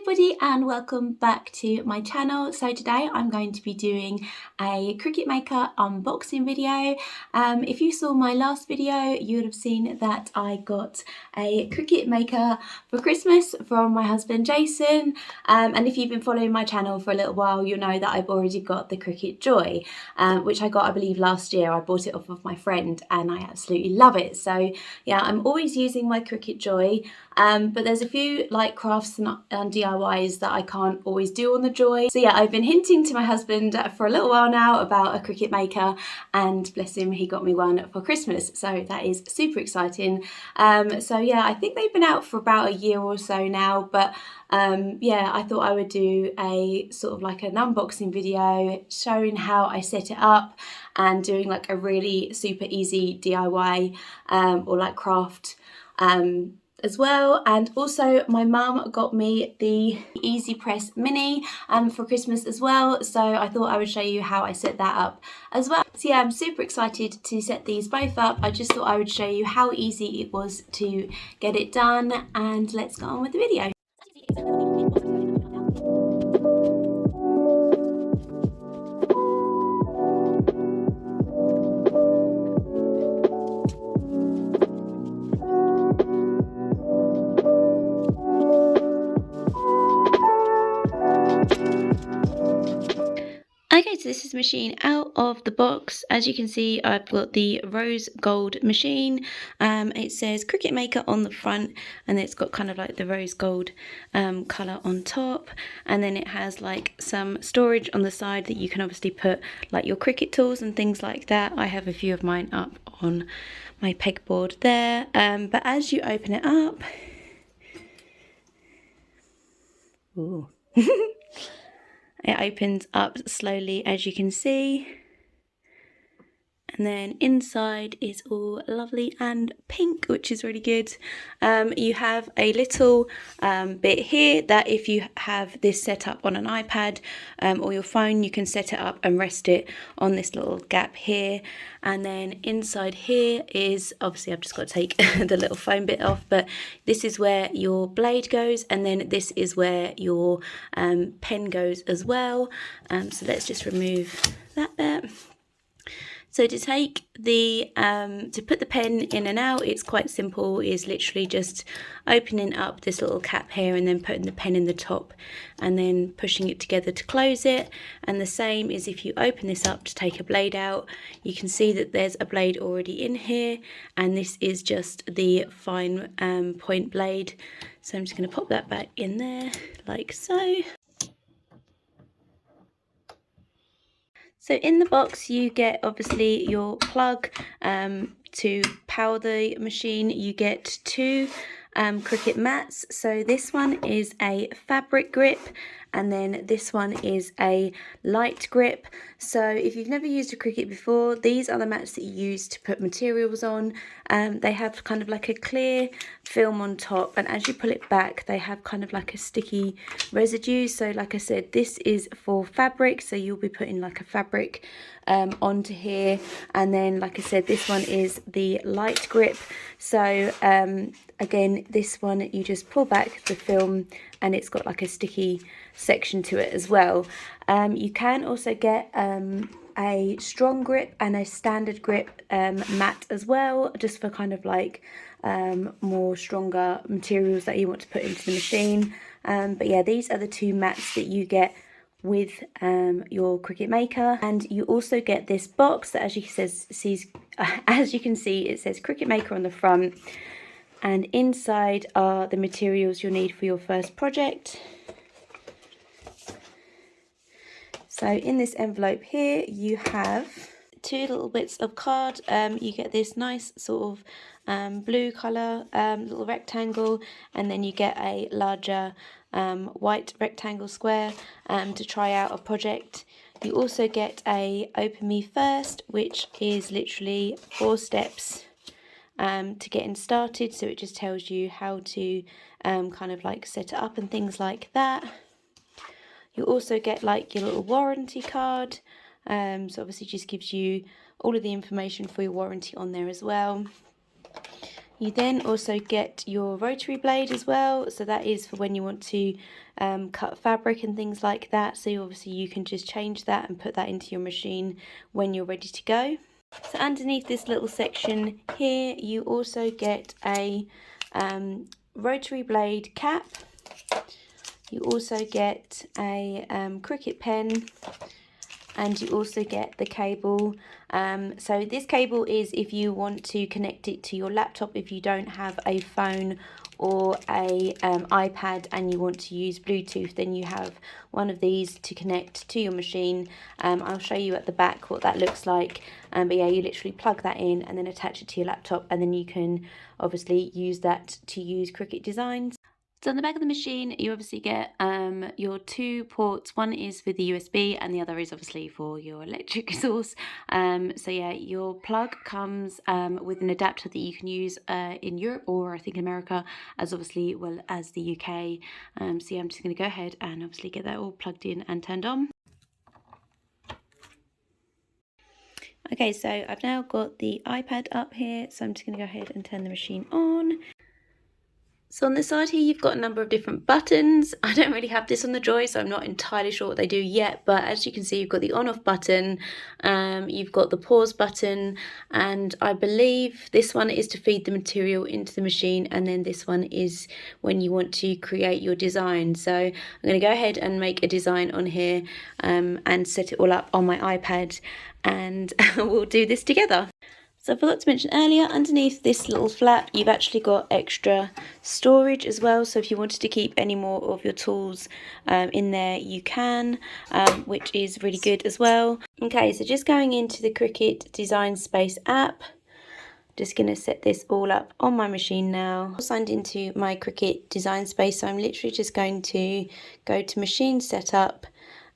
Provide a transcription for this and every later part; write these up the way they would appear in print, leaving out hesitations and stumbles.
everybody and welcome back to my channel. So today I'm going to be doing a Cricut Maker unboxing video. If you saw my last video, you would have seen that I got a Cricut Maker for Christmas from my husband Jason, and if you've been following my channel for a little while, you'll know that I've already got the Cricut Joy, which I got I believe last year. I bought it off of my friend and I absolutely love it. So yeah, I'm always using my Cricut Joy, but there's a few like crafts and DIYs that I can't always do on the Joy. So yeah, I've been hinting to my husband for a little while now about a Cricut Maker, and bless him, he got me one for Christmas. So that is super exciting. So yeah, I think they've been out for about a year or so now, but yeah, I thought I would do a sort of like an unboxing video showing how I set it up and doing like a really super easy DIY or like craft as well. And also my mum got me the Easypress Mini for Christmas as well, so I thought I would show you how I set that up as well. So yeah, I'm super excited to set these both up. I just thought I would show you how easy it was to get it done, and let's go on with the video. Okay, so this is the machine out of the box. As you can see, I've got the rose gold machine. It says Cricut Maker on the front, and it's got kind of like the rose gold colour on top, and then it has like some storage on the side that you can obviously put like your Cricut tools and things like that. I have a few of mine up on my pegboard there, but as you open it up, ooh. It opens up slowly, as you can see, and then inside is all lovely and pink, which is really good. You have a little bit here that if you have this set up on an iPad or your phone, you can set it up and rest it on this little gap here. And then inside here is, obviously I've just got to take the little foam bit off, but this is where your blade goes, and then this is where your pen goes as well. So let's just remove that bit. So to take the, to put the pen in and out, it's quite simple. It's literally just opening up this little cap here and then putting the pen in the top and then pushing it together to close it. And the same is if you open this up to take a blade out, you can see that there's a blade already in here, and this is just the fine point blade. So I'm just going to pop that back in there like so. So in the box you get obviously your plug to power the machine. You get two Cricut mats. So this one is a fabric grip, and then this one is a light grip. So if you've never used a Cricut before, these are the mats that you use to put materials on. They have kind of like a clear film on top, and as you pull it back they have kind of like a sticky residue. So like I said, this is for fabric, so you'll be putting like a fabric onto here. And then like I said, this one is the light grip. So again, this one you just pull back the film and it's got like a sticky section to it as well. You can also get a strong grip and a standard grip mat as well, just for kind of like more stronger materials that you want to put into the machine. But yeah, these are the two mats that you get with your Cricut Maker. And you also get this box that, as you can see, it says Cricut Maker on the front, and inside are the materials you'll need for your first project. So in this envelope here you have two little bits of card. You get this nice sort of blue colour little rectangle, and then you get a larger white rectangle square to try out a project. You also get a Open Me First, which is literally 4 steps to getting started. So it just tells you how to kind of like set it up and things like that. You also get like your little warranty card, so obviously just gives you all of the information for your warranty on there as well. You then also get your rotary blade as well, so that is for when you want to cut fabric and things like that. So obviously you can just change that and put that into your machine when you're ready to go. So underneath this little section here, you also get a rotary blade cap. You also get a Cricut pen, and you also get the cable. So this cable is if you want to connect it to your laptop, if you don't have a phone or a iPad and you want to use Bluetooth, then you have one of these to connect to your machine. I'll show you at the back what that looks like, but yeah, you literally plug that in and then attach it to your laptop, and then you can obviously use that to use Cricut designs. So on the back of the machine, you obviously get your 2 ports. One is for the USB and the other is obviously for your electric source. So yeah, your plug comes with an adapter that you can use in Europe, or I think America, as obviously well as the UK. So yeah, I'm just going to go ahead and obviously get that all plugged in and turned on. Okay, so I've now got the iPad up here, so I'm just going to go ahead and turn the machine on. So on the side here, you've got a number of different buttons. I don't really have this on the Joy, so I'm not entirely sure what they do yet. But as you can see, you've got the on-off button, you've got the pause button, and I believe this one is to feed the material into the machine, and then this one is when you want to create your design. So I'm going to go ahead and make a design on here and set it all up on my iPad, and we'll do this together. So I forgot to mention earlier, underneath this little flap, you've actually got extra storage as well. So if you wanted to keep any more of your tools in there, you can, which is really good as well. Okay, so just going into the Cricut Design Space app, just going to set this all up on my machine now. I'm signed into my Cricut Design Space, so I'm literally just going to go to Machine Setup,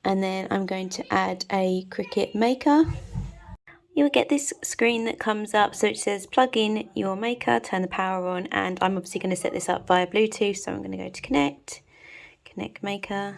and then I'm going to add a Cricut Maker. You'll get this screen that comes up, so it says plug in your maker, turn the power on, and I'm obviously going to set this up via Bluetooth, so I'm going to go to connect maker.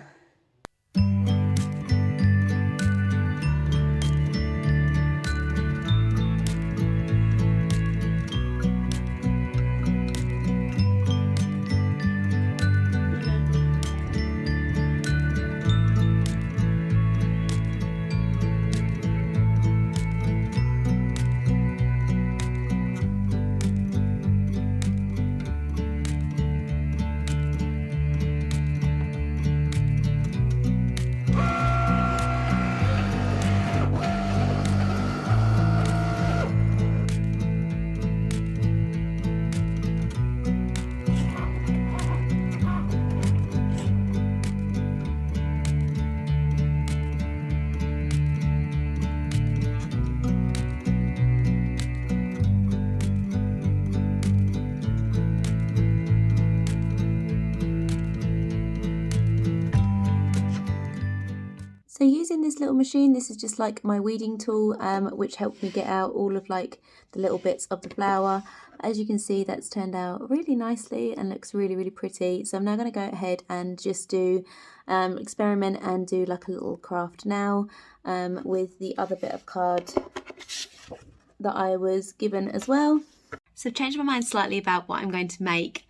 So using this little machine, this is just like my weeding tool, which helped me get out all of like the little bits of the flower. As you can see, that's turned out really nicely and looks really, really pretty. So I'm now going to go ahead and just do experiment and do like a little craft now with the other bit of card that I was given as well. So I've changed my mind slightly about what I'm going to make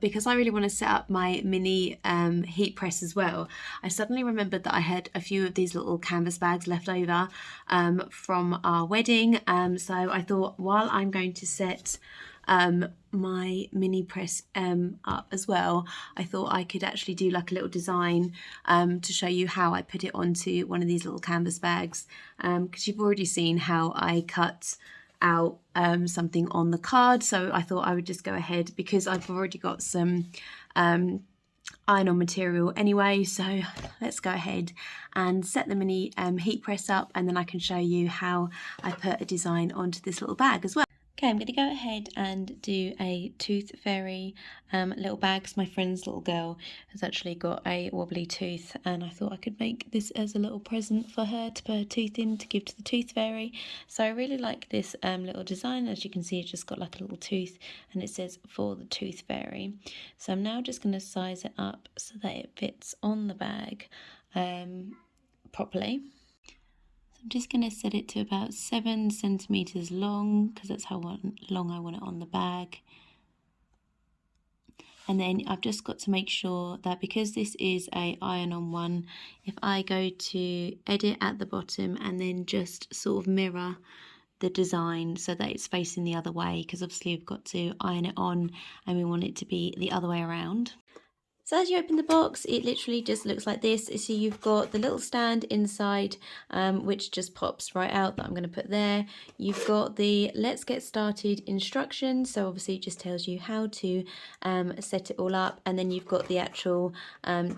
because I really want to set up my mini heat press as well. I suddenly remembered that I had a few of these little canvas bags left over from our wedding. So I thought, while I'm going to set my mini press up as well, I thought I could actually do like a little design to show you how I put it onto one of these little canvas bags, because you've already seen how I cut out something on the card. So I thought I would just go ahead, because I've already got some iron-on material anyway. So let's go ahead and set the mini heat press up, and then I can show you how I put a design onto this little bag as well. Okay, I'm going to go ahead and do a tooth fairy little bag, because my friend's little girl has actually got a wobbly tooth, and I thought I could make this as a little present for her to put her tooth in to give to the tooth fairy. So I really like this little design. As you can see, it's just got like a little tooth, and it says for the tooth fairy. So I'm now just going to size it up so that it fits on the bag properly. I'm just going to set it to about 7 centimeters long, because that's how long I want it on the bag. And then I've just got to make sure that because this is a iron-on one, if I go to edit at the bottom and then just sort of mirror the design so that it's facing the other way, because obviously we've got to iron it on and we want it to be the other way around. So as you open the box, it literally just looks like this. So you've got the little stand inside, which just pops right out, that I'm going to put there. You've got the let's get started instructions. So obviously it just tells you how to set it all up. And then you've got the actual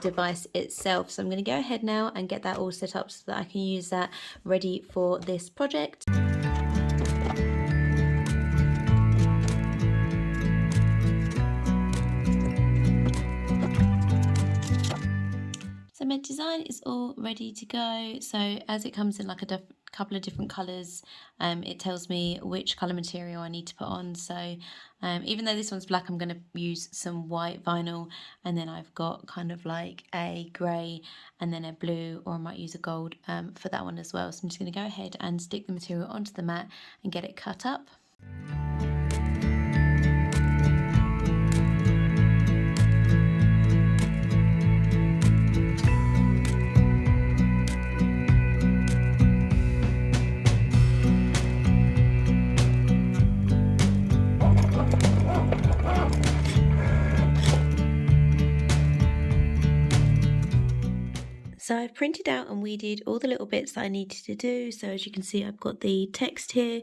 device itself. So I'm going to go ahead now and get that all set up so that I can use that ready for this project. So my design is all ready to go. So as it comes in like a couple of different colours, it tells me which colour material I need to put on. So even though this one's black, I'm going to use some white vinyl, and then I've got kind of like a grey and then a blue, or I might use a gold for that one as well. So I'm just going to go ahead and stick the material onto the mat and get it cut up. So I've printed out and weeded all the little bits that I needed to do. So as you can see, I've got the text here,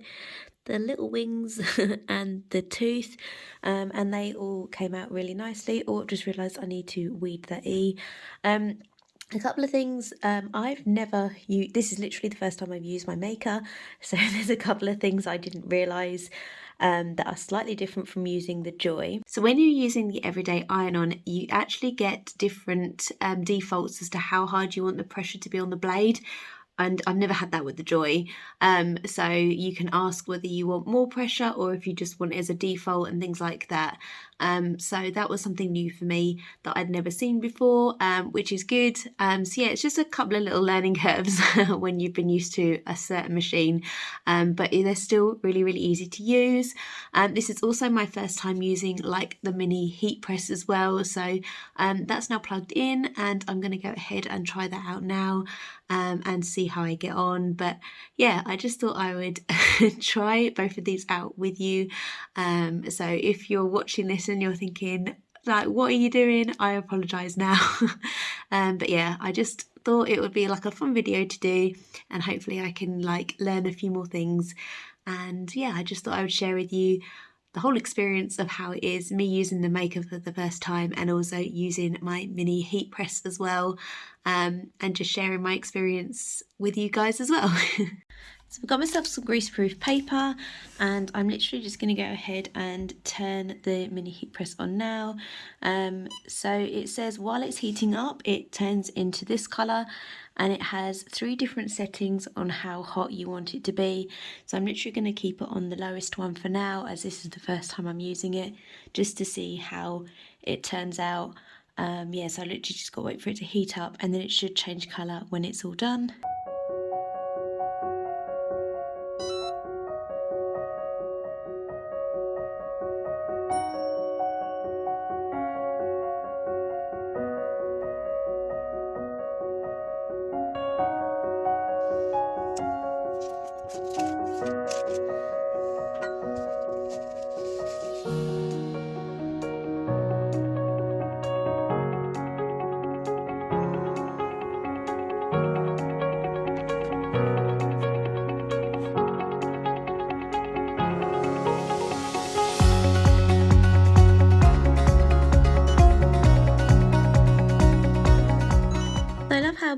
the little wings and the tooth, and they all came out really nicely. Oh, I've just realised I need to weed the E. A couple of things, I've never used, this is literally the first time I've used my maker, so there's a couple of things I didn't realise that are slightly different from using the Joy. So when you're using the everyday iron-on, you actually get different defaults as to how hard you want the pressure to be on the blade. And I've never had that with the Joy. So you can ask whether you want more pressure or if you just want it as a default and things like that. So that was something new for me that I'd never seen before, which is good. So yeah, it's just a couple of little learning curves when you've been used to a certain machine, but they're still really, really easy to use. This is also my first time using like the mini heat press as well. So that's now plugged in, and I'm going to go ahead and try that out now and see how I get on. But yeah, I just thought I would try both of these out with you. So if you're watching this and you're thinking, like, what are you doing? I apologise now. But yeah, I just thought it would be like a fun video to do, and hopefully I can like learn a few more things. And yeah, I just thought I would share with you the whole experience of how it is me using the maker for the first time, and also using my mini heat press as well, and just sharing my experience with you guys as well. So I've got myself some greaseproof paper, and I'm literally just going to go ahead and turn the mini heat press on now. So it says while it's heating up, it turns into this colour, and it has 3 different settings on how hot you want it to be. So I'm literally going to keep it on the lowest one for now, as this is the first time I'm using it, just to see how it turns out. Yeah, so I literally just got to wait for it to heat up, and then it should change colour when it's all done.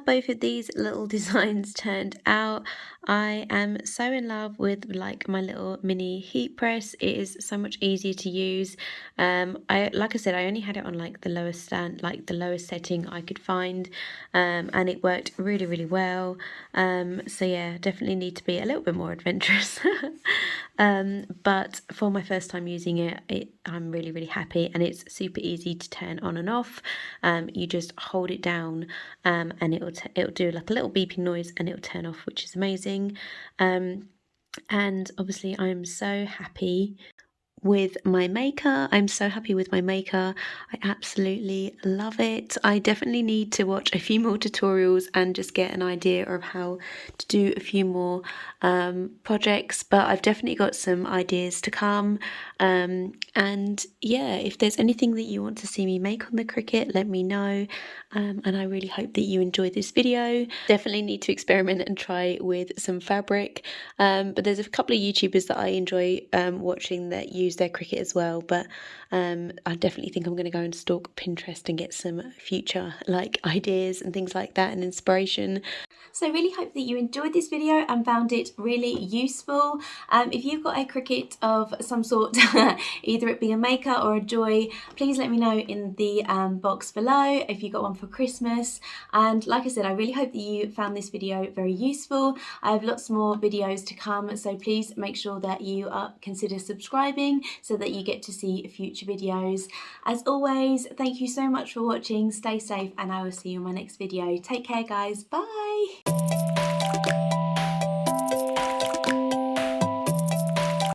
Both of these little designs turned out. I am so in love with like my little mini heat press. It is so much easier to use. Like I said, I only had it on like the lowest stand, like the lowest setting I could find, and it worked really, really well. So yeah, definitely need to be a little bit more adventurous. But for my first time using it, I'm really, really happy, and it's super easy to turn on and off. You just hold it down, and it'll do like a little beeping noise, and it'll turn off, which is amazing. And obviously I'm so happy with my maker. I'm so happy with my maker. I absolutely love it. I definitely need to watch a few more tutorials and just get an idea of how to do a few more projects, but I've definitely got some ideas to come. And yeah, if there's anything that you want to see me make on the Cricut, let me know. And I really hope that you enjoyed this video. Definitely need to experiment and try with some fabric. But there's a couple of YouTubers that I enjoy watching that use their Cricut as well. But I definitely think I'm going to go and stalk Pinterest and get some future ideas and things like that and inspiration. So I really hope that you enjoyed this video and found it really useful. If you've got a Cricut of some sort, either it be a maker or a joy, please let me know in the box below if you got one for Christmas. And like I said, I really hope that you found this video very useful. I have lots more videos to come, so please make sure that you consider subscribing so that you get to see future videos. As always, thank you so much for watching. Stay safe and I will see you in my next video. Take care guys, bye!